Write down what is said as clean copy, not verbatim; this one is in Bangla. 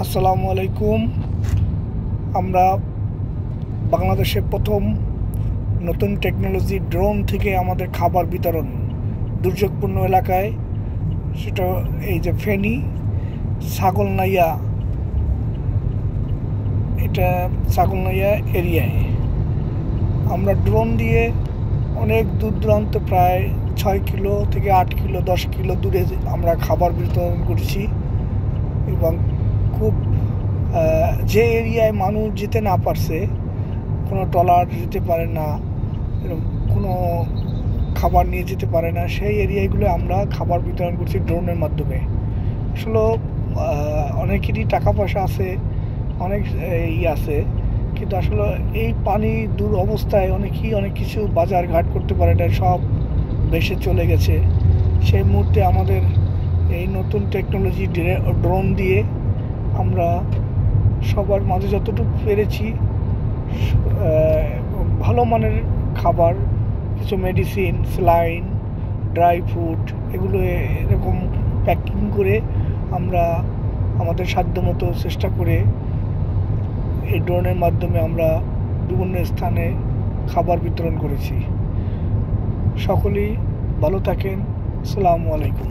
আসসালামু আলাইকুম। আমরা বাংলাদেশে প্রথম নতুন টেকনোলজি ড্রোন থেকে আমাদের খাবার বিতরণ দুর্যোগপূর্ণ এলাকায়, সেটা এই যে ফেনী ছাগলনাইয়া, এটা ছাগলনাইয়া এরিয়ায় আমরা ড্রোন দিয়ে অনেক দূর দূরান্ত প্রায় 6 কিলো থেকে 8 কিলো 10 কিলো দূরে আমরা খাবার বিতরণ করেছি। এবং খুব যে এরিয়ায় মানুষ যেতে না পারছে, কোনো ট্রলার যেতে পারে না, এরকম কোনো খাবার নিয়ে যেতে পারে না, সেই এরিয়াগুলো আমরা খাবার বিতরণ করছি ড্রোনের মাধ্যমে। আসলে অনেকেরই টাকা পয়সা আছে, অনেক আছে, কিন্তু আসলে এই পানি দূর অবস্থায় অনেকেই অনেক কিছু বাজার ঘাট করতে পারে না, সব ভেসে চলে গেছে। সেই মুহূর্তে আমাদের এই নতুন টেকনোলজি ড্রোন দিয়ে আমরা সবার মাঝে যতটুকু পেরেছি ভালো মানের খাবার, কিছু মেডিসিন, স্যালাইন, ড্রাই ফ্রুট, এগুলো এরকম প্যাকিং করে আমরা আমাদের সাধ্যমতো চেষ্টা করে এই ড্রোনের মাধ্যমে আমরা বিভিন্ন স্থানে খাবার বিতরণ করেছি। সকলেই ভালো থাকেন। আসসালামু আলাইকুম।